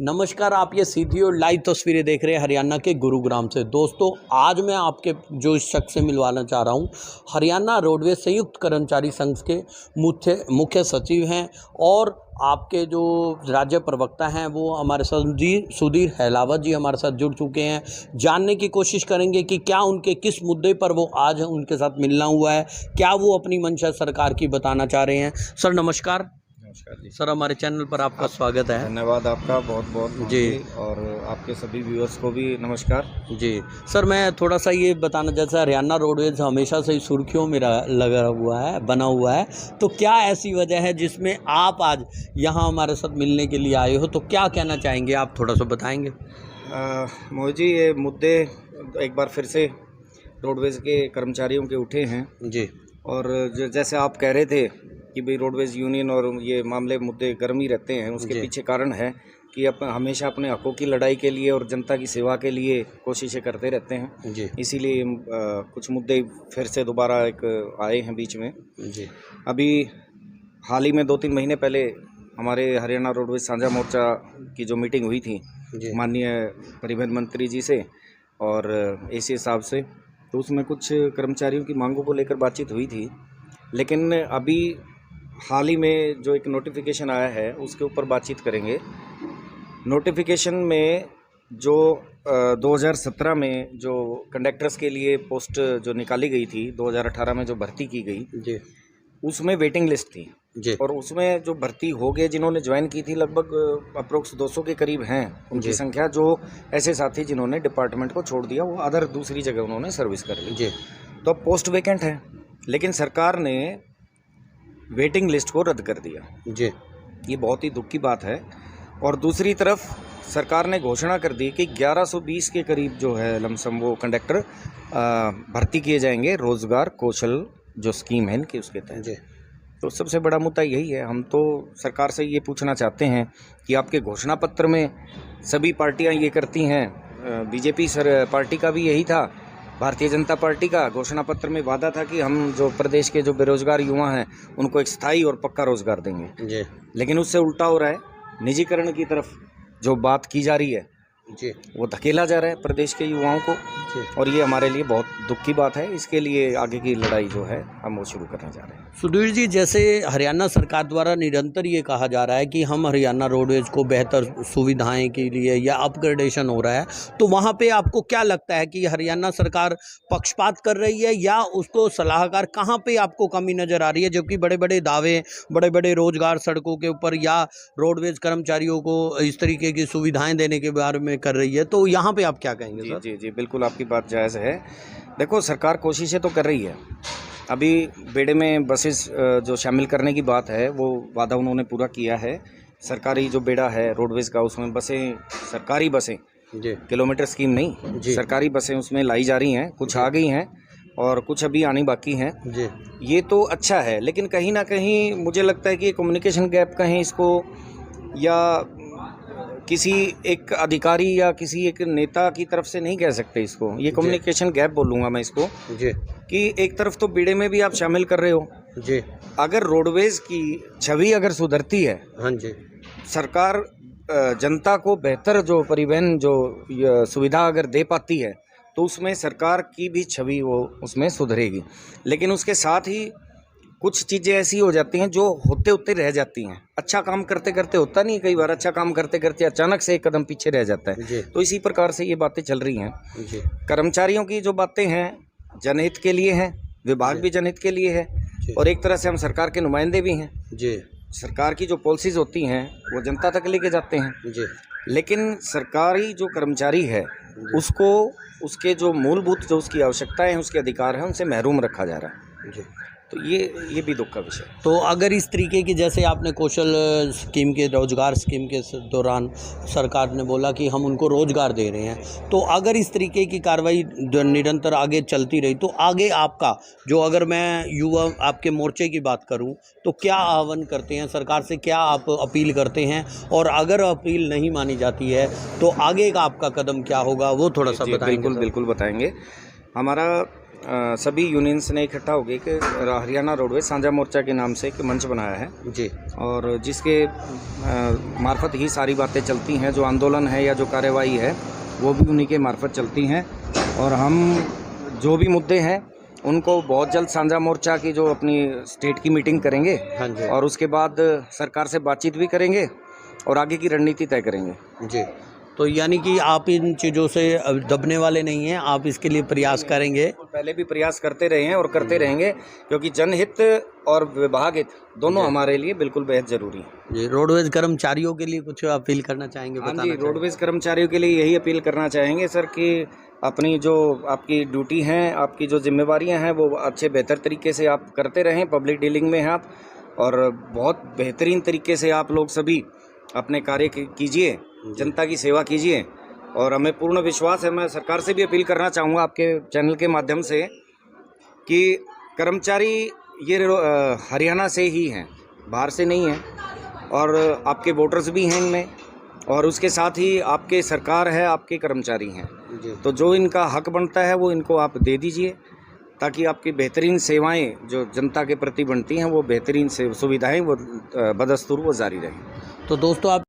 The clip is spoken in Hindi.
नमस्कार, आप ये सीधी और लाइव तस्वीरें देख रहे हैं हरियाणा के गुरुग्राम से। दोस्तों, आज मैं आपके जो इस शख्स से मिलवाना चाह रहा हूँ, हरियाणा रोडवेज संयुक्त कर्मचारी संघ के मुख्य सचिव हैं और आपके जो राज्य प्रवक्ता हैं वो हमारे साथ सुधीर हेलावत जी हमारे साथ जुड़ चुके हैं। जानने की कोशिश करेंगे कि क्या उनके किस मुद्दे पर वो आज उनके साथ मिलना हुआ है, क्या वो अपनी मंशा सरकार की बताना चाह रहे हैं। सर नमस्कार। नमस्कार जी सर, हमारे चैनल पर आपका स्वागत है। धन्यवाद आपका बहुत बहुत जी, और आपके सभी व्यूअर्स को भी नमस्कार जी। सर, मैं थोड़ा सा ये बताना, जैसा हरियाणा रोडवेज हमेशा से ही सुर्खियों में लगा हुआ है, बना हुआ है, तो क्या ऐसी वजह है जिसमें आप आज यहाँ हमारे साथ मिलने के लिए आए हो, तो क्या कहना चाहेंगे, आप थोड़ा सा बताएंगे। मोहित जी, ये मुद्दे एक बार फिर से रोडवेज के कर्मचारियों के उठे हैं जी, और जैसे आप कह रहे थे कि भाई रोडवेज यूनियन और ये मामले मुद्दे गर्म ही रहते हैं, उसके पीछे कारण है कि हमेशा अपने हकों की लड़ाई के लिए और जनता की सेवा के लिए कोशिशें करते रहते हैं जी, इसीलिए कुछ मुद्दे फिर से दोबारा एक आए हैं बीच में। जी, अभी हाल ही में 2-3 महीने पहले हमारे हरियाणा रोडवेज साझा मोर्चा की जो मीटिंग हुई थी माननीय परिवहन मंत्री जी से और एसी साहब से, तो उसमें कुछ कर्मचारियों की मांगों को लेकर बातचीत हुई थी। लेकिन अभी हाल ही में जो एक नोटिफिकेशन आया है उसके ऊपर बातचीत करेंगे। नोटिफिकेशन में जो 2017 में जो कंडक्टर्स के लिए पोस्ट जो निकाली गई थी, 2018 में जो भर्ती की गई जी, उसमें वेटिंग लिस्ट थी जी, और उसमें जो भर्ती हो गए जिन्होंने ज्वाइन की थी लगभग अप्रोक्स 200 के करीब हैं उनकी संख्या, जो ऐसे साथी जिन्होंने डिपार्टमेंट को छोड़ दिया, वो अदर दूसरी जगह उन्होंने सर्विस कर ली। जी, तो अब पोस्ट वैकेंट है, लेकिन सरकार ने वेटिंग लिस्ट को रद्द कर दिया। जी, ये बहुत ही दुख की बात है। और दूसरी तरफ सरकार ने घोषणा कर दी कि 1120 के करीब जो है लमसम वो कंडक्टर भर्ती किए जाएंगे रोजगार कौशल जो स्कीम है इनकी, उसके तहत। जी, तो सबसे बड़ा मुद्दा यही है। हम तो सरकार से ये पूछना चाहते हैं कि आपके घोषणा पत्र में सभी पार्टियां ये करती हैं, बीजेपी पार्टी का भी यही था, भारतीय जनता पार्टी का घोषणा पत्र में वादा था कि हम जो प्रदेश के जो बेरोजगार युवा हैं उनको एक स्थायी और पक्का रोजगार देंगे। जी, लेकिन उससे उल्टा हो रहा है, निजीकरण की तरफ जो बात की जा रही है जी, वो धकेला जा रहा है प्रदेश के युवाओं को, और ये हमारे लिए बहुत दुख की बात है। इसके लिए आगे की लड़ाई जो है हम वो शुरू करने जा रहे हैं। सुधीर जी, जैसे हरियाणा सरकार द्वारा निरंतर ये कहा जा रहा है कि हम हरियाणा रोडवेज को बेहतर सुविधाएं के लिए या अपग्रेडेशन हो रहा है, तो वहाँ पे आपको क्या लगता है कि हरियाणा सरकार पक्षपात कर रही है या उसको सलाहकार, कहाँ पे आपको कमी नज़र आ रही है, जबकि बड़े बड़े दावे, बड़े बड़े रोजगार सड़कों के ऊपर या रोडवेज कर्मचारियों को इस तरीके की सुविधाएं देने के बारे में कर रही है, तो यहाँ पे आप क्या कहेंगे सर? जी जी, बिल्कुल आपकी बात जायज़ है। देखो, सरकार कोशिशें तो कर रही है। अभी बेड़े में बसेस जो शामिल करने की बात है वो वादा उन्होंने पूरा किया है। सरकारी जो बेड़ा है रोडवेज़ का, उसमें बसें, सरकारी बसें, जी, किलोमीटर स्कीम नहीं, जी, सरकारी बसें उसमें लाई जा रही हैं। कुछ आ गई हैं और कुछ अभी आनी बाकी हैं। जी, ये तो अच्छा है, लेकिन कहीं ना कहीं मुझे लगता है कि कम्युनिकेशन गैप कहें इसको, या किसी एक अधिकारी या किसी एक नेता की तरफ से नहीं कह सकते इसको, ये कम्युनिकेशन गैप बोलूँगा मैं इसको, जी, कि एक तरफ तो बीड़े में भी आप शामिल कर रहे हो। जी, अगर रोडवेज की छवि अगर सुधरती है, हाँ जी, सरकार जनता को बेहतर जो परिवहन जो सुविधा अगर दे पाती है, तो उसमें सरकार की भी छवि वो उसमें सुधरेगी। लेकिन उसके साथ ही कुछ चीज़ें ऐसी हो जाती हैं जो होते होते रह जाती हैं। अच्छा काम करते करते होता नहीं, कई बार अच्छा काम करते करते अचानक से एक कदम पीछे रह जाता है। तो इसी प्रकार से ये बातें चल रही हैं। जी, कर्मचारियों की जो बातें हैं जनहित के लिए हैं, विभाग भी जनहित के लिए है, और एक तरह से हम सरकार के नुमाइंदे भी हैं। जी, सरकार की जो पॉलिसीज होती हैं वो जनता तक लेके जाते हैं। जी, लेकिन सरकारी जो कर्मचारी है उसको उसके जो मूलभूत जो उसकी आवश्यकताएं हैं, उसके अधिकार हैं, उनसे महरूम रखा जा रहा है। जी। तो ये भी दुख का विषय है। तो अगर इस तरीके की, जैसे आपने कौशल स्कीम के, रोजगार स्कीम के दौरान सरकार ने बोला कि हम उनको रोजगार दे रहे हैं, तो अगर इस तरीके की कार्रवाई निरंतर आगे चलती रही, तो आगे आपका जो, अगर मैं युवा आपके मोर्चे की बात करूं, तो क्या आह्वान करते हैं सरकार से, क्या आप अपील करते हैं, और अगर अपील नहीं मानी जाती है तो आगे का आपका कदम क्या होगा, वो थोड़ा सा बताएंगे? बिल्कुल बिल्कुल बताएंगे। हमारा सभी यूनियंस ने इकट्ठा होकर कि हरियाणा रोडवेज साझा मोर्चा के नाम से एक मंच बनाया है जी। और जिसके मार्फत ही सारी बातें चलती हैं। जो आंदोलन है या जो कार्यवाही है वो भी उन्हीं के मार्फत चलती हैं और हम जो भी मुद्दे हैं उनको बहुत जल्द साझा मोर्चा की जो अपनी स्टेट की मीटिंग करेंगे। हाँ जी। और उसके बाद सरकार से बातचीत भी करेंगे और आगे की रणनीति तय करेंगे जी। तो यानी कि आप इन चीज़ों से दबने वाले नहीं हैं, आप इसके लिए प्रयास करेंगे। पहले भी प्रयास करते रहे हैं और करते रहेंगे, क्योंकि जनहित और विभाग हित दोनों हमारे लिए बिल्कुल बेहद जरूरी है। जी। रोडवेज कर्मचारियों के लिए कुछ अपील करना चाहेंगे? हाँ जी, रोडवेज कर्मचारियों के लिए यही अपील करना चाहेंगे सर कि अपनी जो आपकी ड्यूटी हैं, आपकी जो जिम्मेवारियां हैं वो अच्छे बेहतर तरीके से आप करते रहें। पब्लिक डीलिंग में हैं आप और बहुत बेहतरीन तरीके से आप लोग सभी अपने कार्य कीजिए, जनता की सेवा कीजिए और हमें पूर्ण विश्वास है। मैं सरकार से भी अपील करना चाहूँगा आपके चैनल के माध्यम से कि कर्मचारी ये हरियाणा से ही हैं, बाहर से नहीं हैं और आपके वोटर्स भी हैं इनमें और उसके साथ ही आपके सरकार है, आपके कर्मचारी हैं। तो जो इनका हक बनता है वो इनको आप दे दीजिए ताकि आपकी बेहतरीन सेवाएं जो जनता के प्रति बनती हैं वो बेहतरीन सुविधाएं वो बदस्तूर वो जारी रहें। तो दोस्तों आप